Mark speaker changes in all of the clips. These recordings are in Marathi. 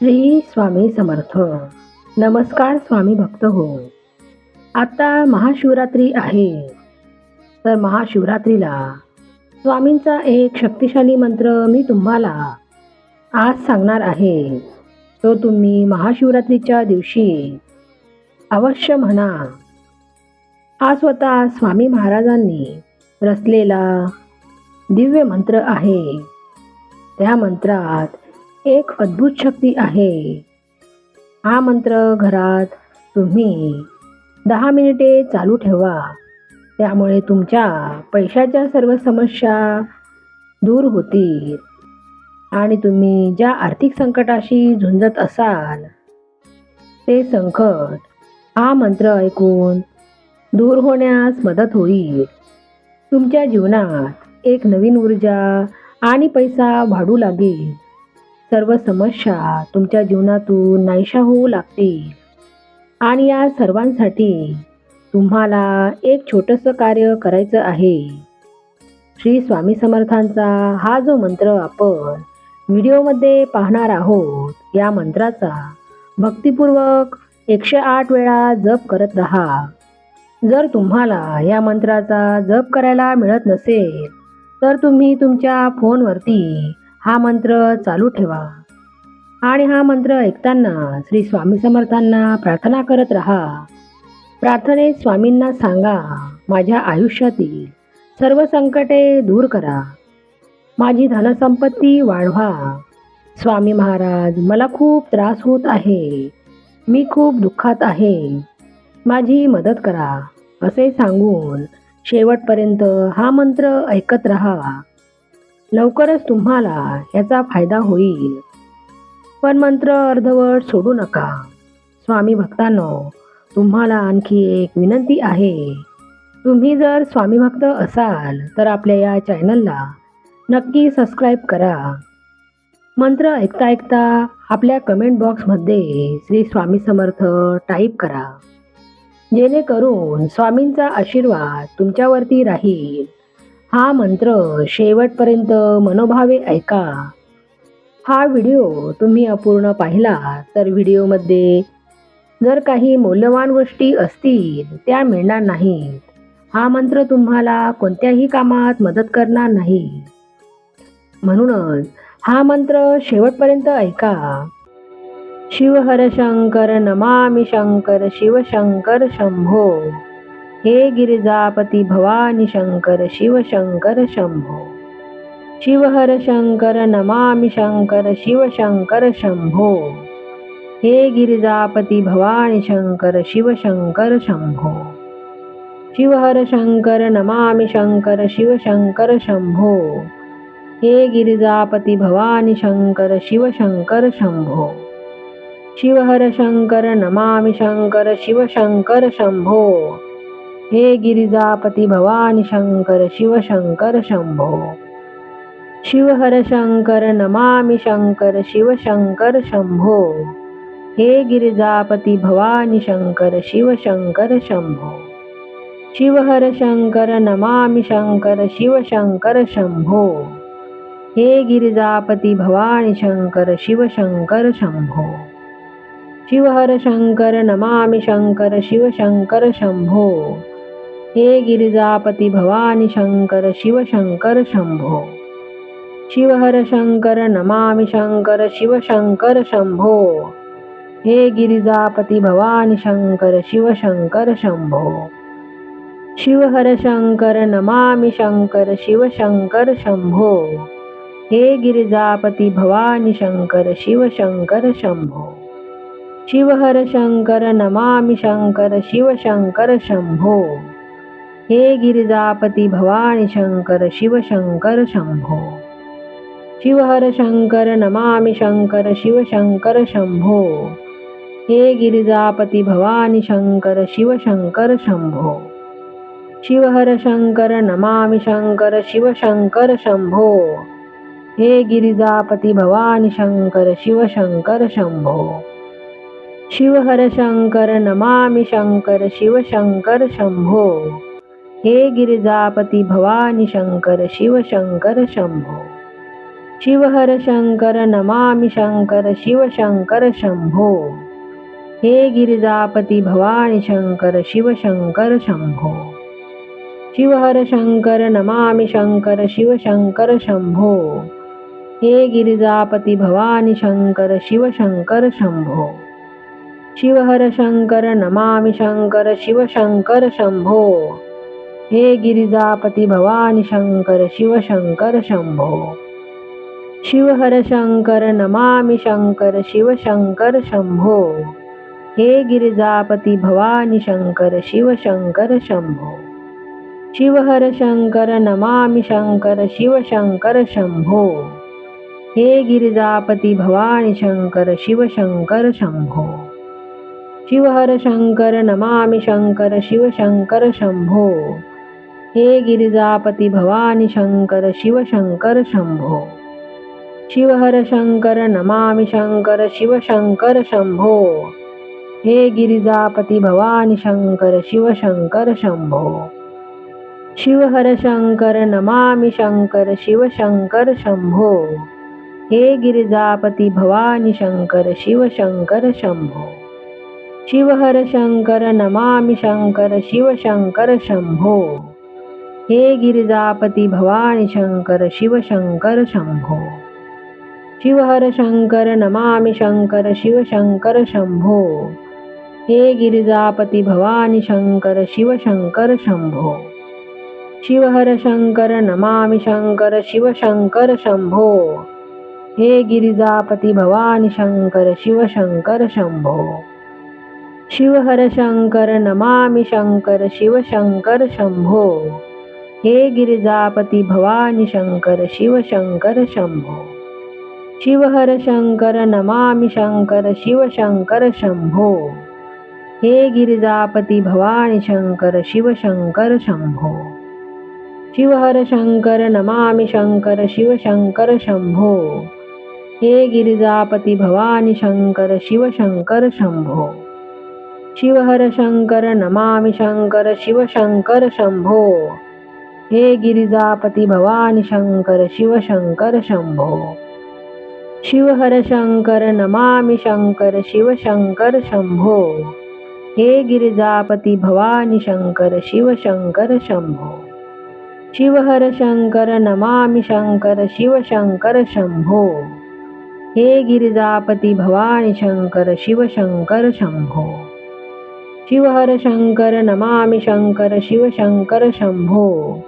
Speaker 1: श्री स्वामी समर्थ. नमस्कार स्वामी भक्त हो. आता महाशिवरात्री आहे, तर महाशिवरात्रीला स्वामींचा एक शक्तिशाली मंत्र मी तुम्हाला आज सांगणार आहे. तो तुम्ही महाशिवरात्रीच्या दिवशी अवश्य म्हणा. हा स्वतः स्वामी महाराजांनी रचलेला दिव्य मंत्र आहे. त्या मंत्रात एक अद्भुत शक्ती आहे. हा मंत्र घरात तुम्ही 10 मिनिटे चालू ठेवा. त्यामुळे तुमच्या पैशाच्या सर्व समस्या दूर होतील आणि तुम्ही ज्या आर्थिक संकटाशी झुंजत असाल ते संकट हा मंत्र ऐकून दूर होण्यास मदत होईल. तुमच्या जीवनात एक नवीन ऊर्जा आणि पैसा वाढू लागेल. सर्व समस्या तुमच्या जीवनातून नाहीशा होऊ लागतील आणि या सर्वांसाठी तुम्हाला एक छोटंसं कार्य करायचं आहे. श्री स्वामी समर्थांचा हा जो मंत्र आपण व्हिडिओमध्ये पाहणार आहोत, या मंत्राचा भक्तिपूर्वक 108 वेळा जप करत राहा. जर तुम्हाला या मंत्राचा जप करायला मिळत नसेल तर तुम्ही तुमच्या फोनवरती हा मंत्र चालू ठेवा आणि हा मंत्र ऐकताना श्री स्वामी समर्थांना प्रार्थना करत राहा. प्रार्थनेत स्वामींना सांगा, माझ्या आयुष्यातील सर्व संकटे दूर करा, माझी धनसंपत्ती वाढवा. स्वामी महाराज, मला खूप त्रास होत आहे, मी खूप दुःखात आहे, माझी मदत करा, असे सांगून शेवटपर्यंत हा मंत्र ऐकत राहा. लवकरच तुम्हाला याचा फायदा होईल. पण मंत्र अर्धवट सोडू नका. स्वामी भक्तांनो, तुम्हाला आणखी एक विनंती आहे. तुम्ही जर स्वामी भक्त असाल तर आपल्या या चॅनलला नक्की सबस्क्राईब करा. मंत्र ऐकता ऐकता आपल्या कमेंट बॉक्समध्ये श्री स्वामी समर्थ टाईप करा, जेणेकरून स्वामींचा आशीर्वाद तुमच्यावरती राहील. हा मंत्र शेवटपर्यंत मनोभावे ऐका. हा व्हिडिओ तुम्ही अपूर्ण पाहिला तर व्हिडिओमध्ये जर काही मौल्यवान गोष्टी असतील त्या मिळणार नाहीत. हा मंत्र तुम्हाला कोणत्याही कामात मदत करणार नाही. म्हणूनच हा मंत्र शेवटपर्यंत ऐका. शिव हर शंकर नमामि शंकर शिव शंकर शंभो. हे गिरिजापती भवानी शंकर शिव शंकर शंभो. शिव हर शंकर नमामि शंकर शिव शंकर शंभो. हे गिरिजापती भवानी शंकर शिव शंकर शंभो. शिव हर शंकर नमामि शंकर शिव शंकर शंभो. हे गिरिजापती भवानी शंकर शिव शंकर शंभो. शिव हर शंकर नमामि शंकर शिव शंकर शंभो. हे गिरिजापती भवानी शंकर शिव शंकर शंभो. शिव हर शंकर नमामि शंकर शिव शंकर शंभो. हे गिरिजापती भवानी शंकर शिव शंकर शंभो. शिव हर शंकर नमामि शंकर शिव शंकर शंभो. हे गिरिजापती भवानी शंकर शिव शंकर शंभो. शिव हर शंकर नमामि शंकर शिव शंकर शंभो. हे गिरिजापती भवानी शंकर शिव शंकर शंभो. शिव हर शंकर नमामि शंकर शिव शंकर शंभो. हे गिरिजापती भवानी शंकर शिव शंकर शंभो. शिव हर शंकर नमामि शंकर शिव शंकर शंभो. हे गिरिजापती भवानी शंकर शिव शंकर शंभो. शिव हर शंकर नमामि शंकर शिव शंकर शंभो. हे गिरिजापती भवानी शंकर शिव शंकर शंभो. शिव हर शंकर नमामि शंकर शिव शंकर शंभो. हे गिरिजापती भवानी शंकर शिव शंकर शंभो. शिव हर शंकर नमामि शंकर शिव शंकर शंभो. हे गिरिजापती भवानी शंकर शिव शंकर शंभो. शिव हर शंकर नमामि शंकर शिव शंकर शंभो. हे गिरिजापती भवानी शंकर शिव शंकर शंभो. शिवहर शंकर नमामि शंकर शिव शंकर शंभो। हे गिरिजापती भवानी शंकर शिव शंकर शंभो। शिवहर शंकर नमामि शंकर शिव शंकर शंभो। हे गिरिजापती भवानी शंकर शिव शंकर शंभो। शिवहर शंकर नमामि शंकर शिव शंकर शंभो। हे गिरिजापती भवानी शंकर शिव शंकर शंभो। शिवहर शंकर नमामि शंकर शिव शंकर शंभो। हे गिरिजापती भवानी शंकर शिव शंकर शंभो। शिवहर शंकर नमामि शंकर शिव शंकर शंभो। हे गिरिजापती भवानी शंकर शिव शंकर शंभो। शिवहर शंकर नमामि शंकर शिव शंकर शंभो। हे गिरिजापती भवानी शंकर शिव शंकर शंभो। शिवहर शंकर नमामि शंकर शिव शंकर शंभो। हे गिरिजापती भवानी शंकर शिव शंकर शंभो। शिवहर शंकर नमामि शंकर शिव शंकर शंभो। हे गिरिजापती भवानी शंकर शिव शंकर शंभो। शिवहर शंकर नमामि शंकर शिव शंकर शंभो। हे गिरिजापती भवानी शंकर शिव शंकर शंभो। शिवहर शंकर नमामि शंकर शिव शंकर शंभो। हे गिरिजापती भवानी शंकर शिव शंकर शंभो। शिवहर शंकर नमामि शंकर शिव शंकर शंभो। हे गिरिजापती भवानी शंकर शिव शंकर शंभो। शिवहर शंकर नमामि शंकर शिव शंकर शंभो। हे गिरिजापती भवानी शंकर शिव शंकर शंभो। शिवहर शंकर नमामि शंकर शिव शंकर शंभो। हे गिरिजापती भवानी शंकर शिव शंकर शंभो। शिवहर शंकर नमामि शंकर शिव शंकर शंभो। हे गिरिजापती भवानी शंकर शिव शंकर शंभो। शिवहर शंकर नमामि शंकर शिव शंकर शंभो। हे गिरिजापती भवानी शंकर शिव शंकर शंभो। शिवहर शंकर नमामि शंकर शिव शंकर शंभो। हे गिरिजापती भवानी शंकर शिव शंकर शंभो। शिवहर शंकर नमामि शंकर शिव शंकर शंभो। हे गिरिजापती भवानी शंकर शिव शंकर शंभो। शिवहर शंकर नमामि शंकर शिव शंकर शंभो।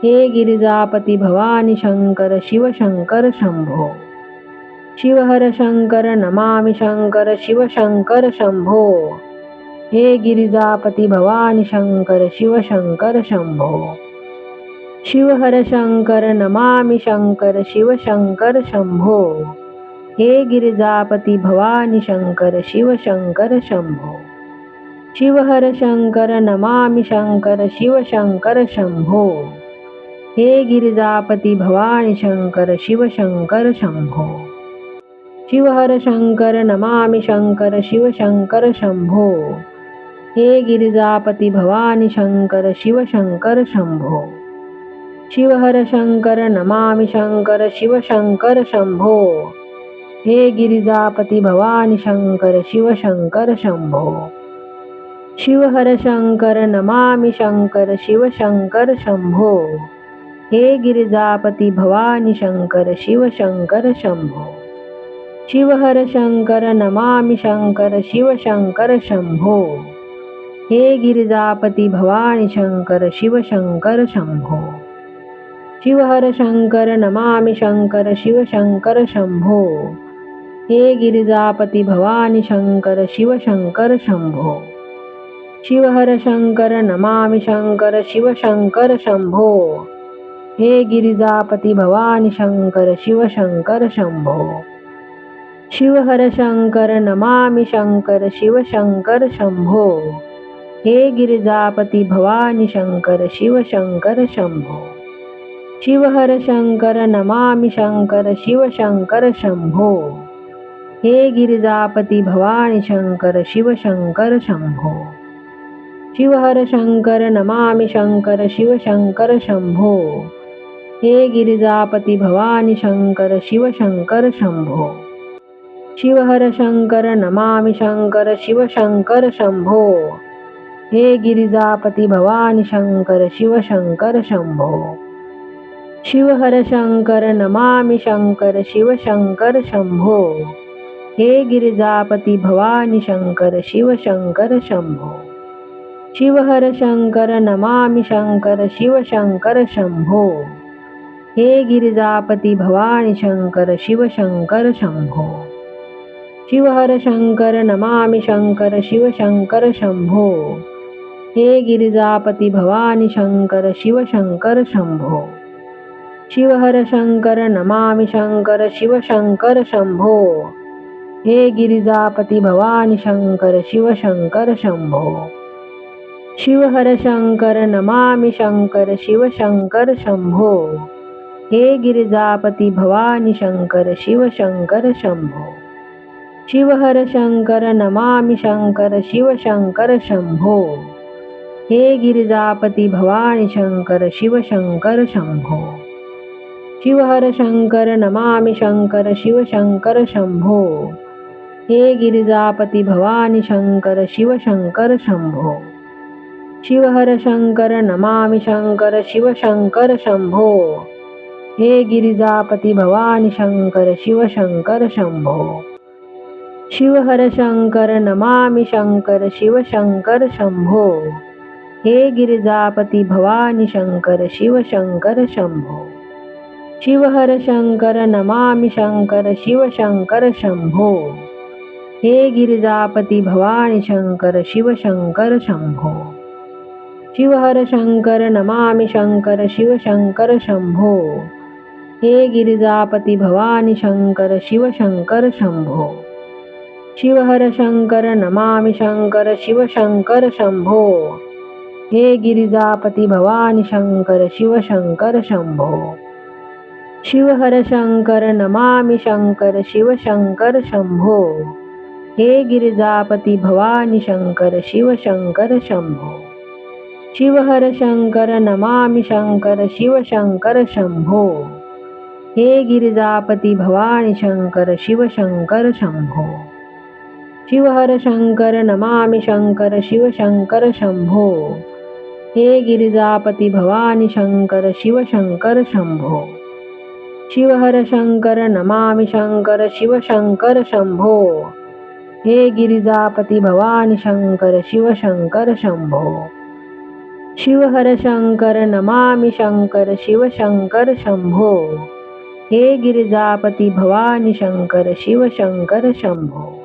Speaker 1: हे गिरिजापती भवानी शंकर शिव शंकर शंभो। शिवहर शंकर नमामि शंकर शिव शंकर शंभो। हे गिरिजापती भवानी शंकर शिव शंकर शंभो। शिवहर शंकर नमामि शंकर शिव शंकर शंभो। हे गिरिजापती भवानी शंकर शिव शंकर शंभो। शिवहर शंकर नमामि शंकर शिव शंकर शंभो। हे गिरिजापती भवानी शंकर शिव शंकर शंभो। शिवहर शंकर नमामि शंकर शिव शंकर शंभो। हे गिरिजापती भवानी शंकर शिव शंकर शंभो। शिवहर शंकर नमामि शंकर शिव शंकर शंभो। हे गिरिजापती भवानी शंकर शिव शंकर शंभो। शिवहर शंकर नमामि शंकर शिव शंकर शंभो। हे गिरिजापती भवानी शंकर शिव शंकर शंभो। शिवहर शंकर नमामि शंकर शिव शंकर शंभो। हे गिरिजापती भवानी शंकर शिव शंकर शंभो। शिवहर शंकर नमामि शंकर शिव शंकर शंभो। हे गिरिजापती भवानी शंकर शिव शंकर शंभो। शिवहर शंकर नमामि शंकर शिव शंकर शंभो। हे गिरिजापती भवानी शंकर शिव शंकर शंभो। शिवहर शंकर नमामि शंकर शिव शंकर शंभो। हे गिरिजापती भवानी शंकर शिव शंकर शंभो। शिवहर शंकर नमामि शंकर शिव शंकर शंभो। हे गिरिजापती भवानी शंकर शिव शंकर शंभो। शिवहर शंकर नमामि शंकर शिव शंकर शंभो। हे गिरिजापती भवानी शंकर शिव शंकर शंभो. शिवहर शंकर नमामि शंकर शिव शंकर शंभो. हे गिरिजापती भवानी शंकर शिव शंकर शंभो. शिवहर शंकर नमामि शंकर शिव शंकर शंभो. हे गिरिजापती भवानी शंकर शिव शंकर शंभो. शिवहर शंकर नमामि शंकर शिव शंकर शंभो. हे गिरिजापती भवानी शंकर शिव शंकर शंभो. शिवहर शंकर नमामि शंकर शिव शंकर शंभो. हे गिरिजापती भवानी शंकर शिव शंकर शंभो. शिवहर शंकर नमामि शंकर शिव शंकर शंभो. हे गिरिजापती भवानी शंकर शिव शंकर शंभो. शिवहर शंकर नमामि शंकर शिव शंकर शंभो. हे गिरिजापती भवानी शंकर शिव शंकर शंभो. शिवहर शंकर नमामि शंकर शिव शंकर शंभो. हे गिरिजापती भवानी शंकर शिव शंकर शंभो. शिवहर शंकर नमामि शंकर शिव शंकर शंभो. हे गिरिजापती भवानी शंकर शिव शंकर शंभो. शिवहर शंकर नमामि शंकर शिव शंकर शंभो. हे गिरिजापती भवानी शंकर शिव शंकर शंभो. शिवहर शंकर नमामि शंकर शिव शंकर शंभो. हे गिरिजापती भवानी शंकर शिव शंकर शंभो. शिवहर शंकर नमामि शंकर शिव शंकर शंभो. हे गिरिजापती भवानी शंकर शिव शंकर शंभो. शिवहर शंकर नमामि शंकर शिव शंकर शंभो. हे गिरिजापती भवानी शंकर शिव शंकर शंभो. शिवहर शंकर नमामि शंकर शिव शंकर शंभो. हे गिरिजापती भवानी शंकर शिव शंकर शंभो. शिवहर शंकर नमामि शंकर शिव शंकर शंभो. हे गिरिजापती भवानी शंकर शिव शंकर शंभो. शिवहर शंकर नमामि शंकर शिव शंकर शंभो. हे गिरिजापती भवानी शंकर शिव शंकर शंभो. शिवहर शंकर नमामि शंकर शिव शंकर शंभो. हे गिरिजापती भवानी शंकर शिव शंकर शंभो. शिवहर शंकर नमामि शंकर शिव शंकर शंभो. हे गिरिजापती भवानी शंकर शिव शंकर शंभो. शिवहर शंकर नमामि शंकर शिव शंकर शंभो. हे गिरिजापती भवानी शंकर शिव शंकर शंभो.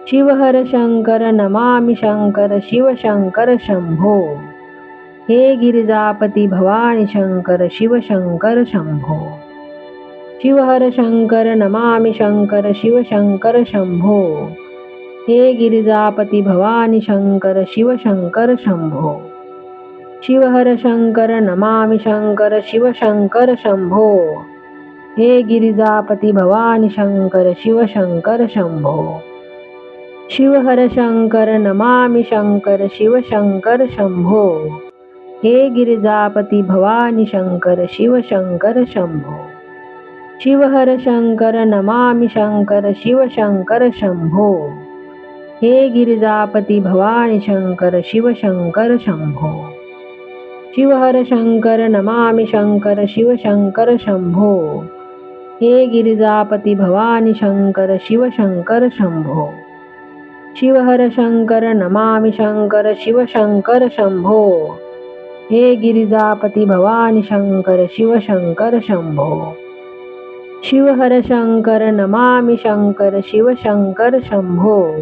Speaker 1: शिवहर शंकर नमामि शंकर शिव शंकर शंभो. हे गिरिजापती भवानी शंकर शिव शंकर शंभो. शिवहर शंकर नमामि शंकर शिव शंकर शंभो. हे गिरिजापती भवानी शंकर शिव शंकर शंभो. शिवहर शंकर नमामि शंकर शिव शंकर शंभो. हे गिरिजापती भवानी शंकर शिव शंकर शंभो. शिवहर शंकर नमामि शंकर शिव शंकर शंभो. हे गिरिजापती भवानी शंकर शिव शंकर शंभो. शिवहर शंकर नमामि शंकर शिव शंकर शंभो. हे गिरिजापती भवानी शंकर शिव शंकर शंभो. शिवहर शंकर नमामि शंकर शिव शंकर शंभो. हे गिरिजापती भवानी शंकर शिव शंकर शंभो. शिवहर शंकर नमामि शंकर शिव शंकर शंभो. हे गिरिजापती भवानी शंकर शिव शंकर शंभो. शिवहर शंकर नमामि शंकर शिव शंकर शंभो.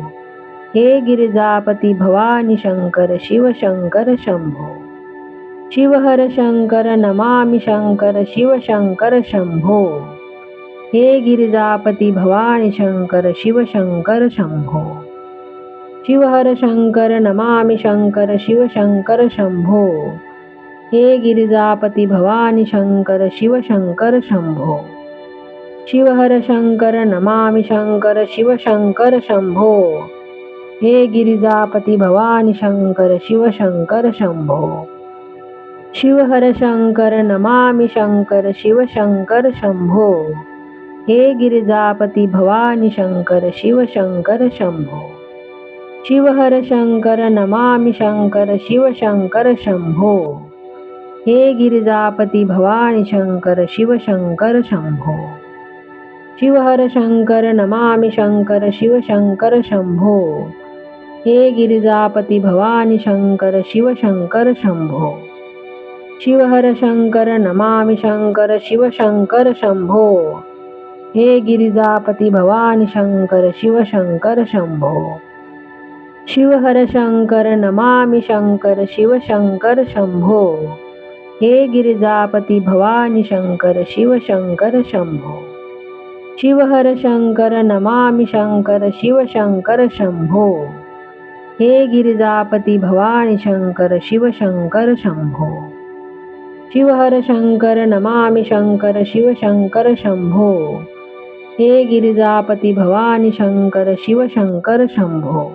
Speaker 1: हे गिरिजापती भवानी शंकर शिव शंकर शंभो. शिवहर शंकर नमामि शंकर शिव शंकर शंभो. हे गिरिजापती भवानी शंकर शिव शंकर शंभो. शिवहर शंकर नमामि शंकर शिव शंकर शंभो. हे गिरिजापती भवानी शंकर शिव शंकर शंभो. शिवहर शंकर नमामि शंकर शिव शंकर शंभो. हे गिरिजापती भवानी शंकर शिव शंकर शंभो. शिवहर शंकर नमामि शंकर शिव शंकर शंभो। हे गिरिजापती भवानी शंकर शिव शंकर शंभो। शिवहर शंकर नमामि शंकर शिव शंकर शंभो। हे गिरिजापती भवानी शंकर शिव शंकर शंभो। शिवहर शंकर नमामि शंकर शिव शंकर शंभो। हे गिरिजापती भवानी शंकर शिव शंकर शंभो। शिवहर शंकर नमामि शंकर शिव शंकर शंभो। हे गिरिजापती भवानी शंकर शिव शंकर शंभो। शिवहर शंकर नमामि शंकर शिव शंकर शंभो। हे गिरिजापती भवानी शंकर शिव शंकर शंभो। शिवहर शंकर नमामि शंकर शिव शंकर शंभो। हे गिरिजापती भवानी शंकर शिव शंकर शंभो। शिवहर शंकर नमामि शंकर शिव शंकर शंभो। हे गिरिजापती भवानी शंकर शिव शंकर शंभो।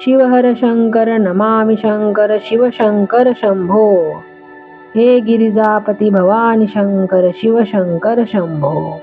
Speaker 1: शिवहर शंकर नमामि शंकर शिव शंकर शंभो। हे गिरिजापती भवानी शंकर शिव शंकर शंभो।